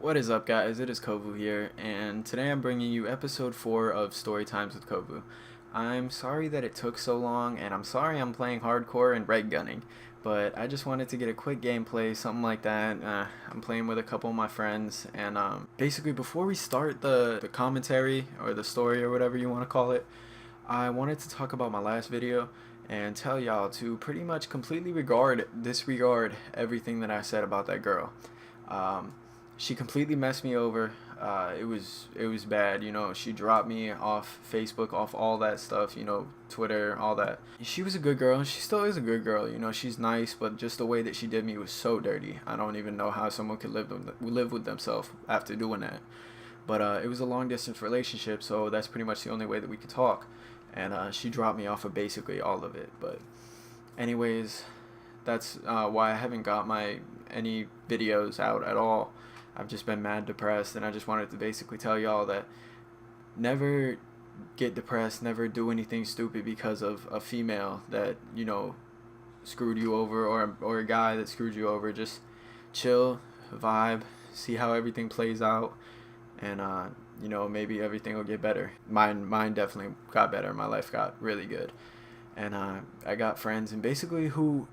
What is up, guys? It is Kovu here, and today I'm bringing you episode 4 of Story Times with Kovu. I'm sorry that it took so long, and I'm sorry I'm playing hardcore and red gunning, but I just wanted to get a quick gameplay, something like that. I'm playing with a couple of my friends, and basically before we start the commentary, or the story, or whatever you want to call it, I wanted to talk about my last video and tell y'all to pretty much completely disregard everything that I said about that girl. Um, she completely messed me over. It was bad. She dropped me off Facebook, off all that stuff. Twitter, all that. She was a good girl. She still is a good girl. She's nice, but just the way that she did me was so dirty. I don't even know how someone could live with themselves after doing that. But it was a long distance relationship, so that's pretty much the only way that we could talk. And she dropped me off of basically all of it. But anyways, that's why I haven't got any videos out at all. I've just been mad depressed, and I just wanted to basically tell y'all that never get depressed, never do anything stupid because of a female that screwed you over, or a guy that screwed you over. Just chill, vibe, see how everything plays out, and maybe everything will get better. Mine definitely got better. My life got really good, and I got friends and basically who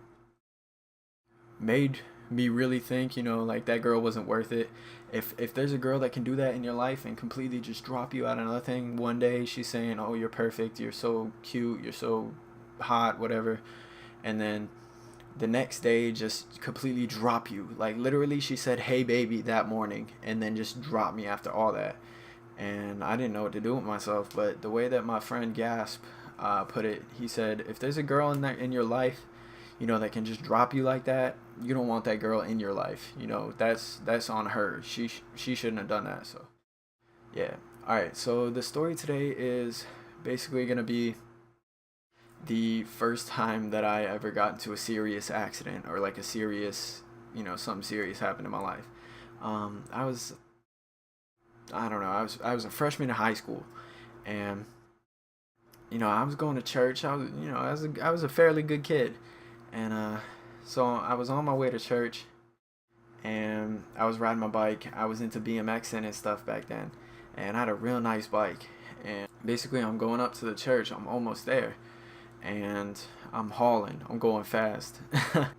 made me really think, like that girl wasn't worth it. If there's a girl that can do that in your life and completely just drop you out of nothing, one day she's saying, oh, you're perfect, you're so cute, you're so hot, whatever, and then the next day just completely drop you. Like literally she said, hey baby, that morning, and then just drop me after all that. And I didn't know what to do with myself. But the way that my friend Gasp put it, he said, if there's a girl in your life, that can just drop you like that, you don't want that girl in your life. That's on her. She shouldn't have done that. So yeah. All right. So the story today is basically gonna be the first time that I ever got into a serious accident, or like a serious, something serious happened in my life. I don't know. I was a freshman in high school, and I was going to church. I was a fairly good kid, and so I was on my way to church, and I was riding my bike. I was into BMXing and stuff back then, and I had a real nice bike. And basically, I'm going up to the church. I'm almost there, and I'm hauling. I'm going fast.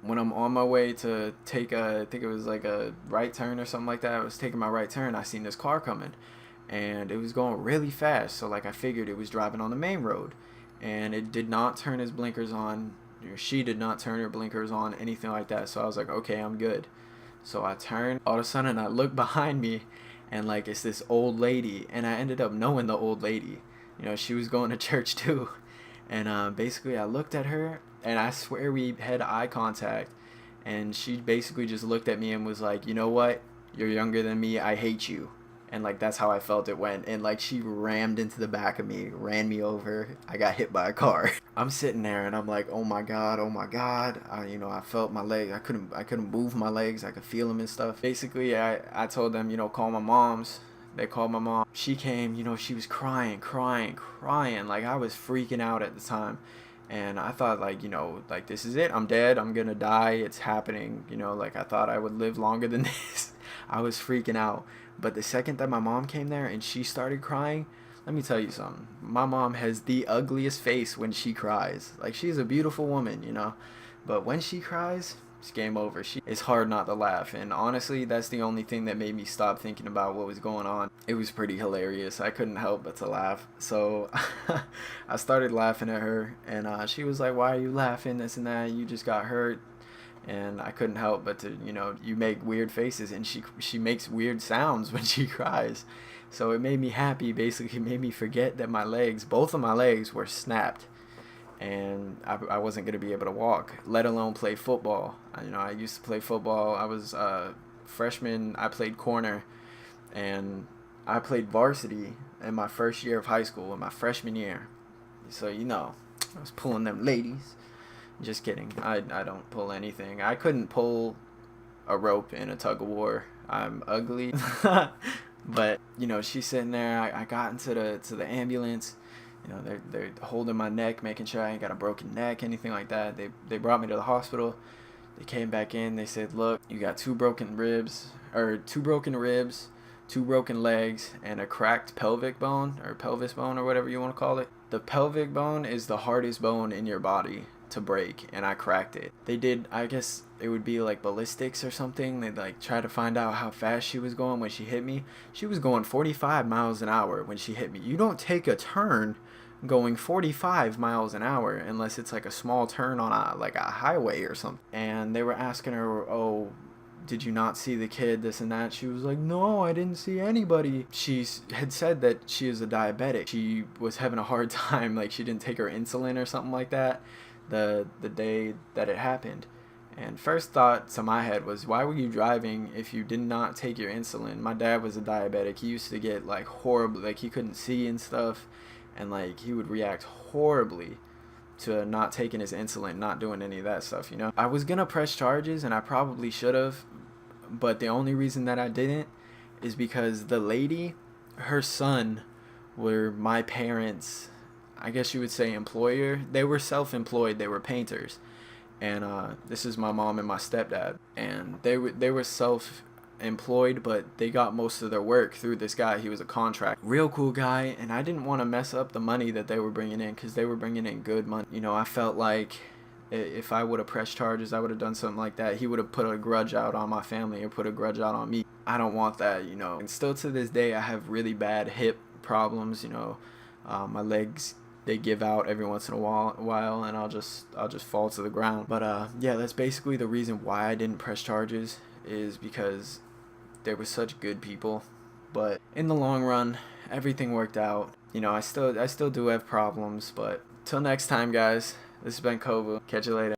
When I'm on my way to take I think it was like a right turn or something like that. I was taking my right turn. I seen this car coming, and it was going really fast. So like I figured it was driving on the main road, and it did not turn its blinkers on. She did not turn her blinkers on, anything like that. So I was like, okay, I'm good. So I turned. All of a sudden, I look behind me, and like it's this old lady, and I ended up knowing the old lady. She was going to church too. And basically, I looked at her, and I swear we had eye contact. And she basically just looked at me and was like, you know what? You're younger than me. I hate you. And like that's how I felt it went. And like she rammed into the back of me, ran me over. I got hit by a car. I'm sitting there and I'm like, oh my god, oh my god. I felt my leg. I couldn't move my legs. I could feel them and stuff. Basically, I told them, call my mom's. They called my mom. She came, she was crying. Like I was freaking out at the time. And I thought like, like this is it. I'm dead. I'm gonna die. It's happening. Like I thought I would live longer than this. I was freaking out. But the second that my mom came there and she started crying, let me tell you something. My mom has the ugliest face when she cries. Like she's a beautiful woman, but when she cries, it's game over. It's hard not to laugh, and honestly, that's the only thing that made me stop thinking about what was going on. It was pretty hilarious. I couldn't help but to laugh. So I started laughing at her, and she was like, "Why are you laughing? This and that. You just got hurt." And I couldn't help but to, you make weird faces, and she makes weird sounds when she cries. So it made me happy. Basically, it made me forget that both of my legs were snapped, and I wasn't going to be able to walk, let alone play football. I used to play football. I was a freshman. I played corner, and I played varsity in my first year of high school, in my freshman year. So, I was pulling them ladies. Just kidding. I don't pull anything. I couldn't pull a rope in a tug of war. I'm ugly. But, she's sitting there. I got into the ambulance. They're holding my neck, making sure I ain't got a broken neck, anything like that. They brought me to the hospital. They came back in. They said, look, you got two broken ribs, two broken legs, and a cracked pelvic bone or pelvis bone or whatever you want to call it. The pelvic bone is the hardest bone in your body to break, and I cracked it. They did, I guess it would be like ballistics or something. They'd like try to find out how fast she was going when she hit me. She was going 45 miles an hour when she hit me. You don't take a turn going 45 miles an hour unless it's like a small turn on a highway or something. And they were asking her, oh, did you not see the kid, this and that? She was like, no, I didn't see anybody. She had said that she is a diabetic. She was having a hard time, like she didn't take her insulin or something like that the day that it happened. And first thought to my head was, why were you driving if you did not take your insulin? My dad was a diabetic. He used to get like horrible, like he couldn't see and stuff, and like he would react horribly to not taking his insulin, not doing any of that stuff, you know? I was gonna press charges, and I probably should have, but the only reason that I didn't is because the lady, her son, were my parents', I guess you would say, employer. They were self-employed. They were painters. And this is my mom and my stepdad. And they were self-employed, but they got most of their work through this guy. He was a contract. Real cool guy. And I didn't want to mess up the money that they were bringing in, because they were bringing in good money. You know, I felt like if I would have pressed charges, I would have done something like that. He would have put a grudge out on my family or put a grudge out on me. I don't want that, you know. And still to this day, I have really bad hip problems, you know. My legs, they give out every once in a while, and I'll just fall to the ground. But yeah, that's basically the reason why I didn't press charges, is because they were such good people. But in the long run, everything worked out. You know, I still do have problems, but till next time, guys. This has been Kovu. Catch you later.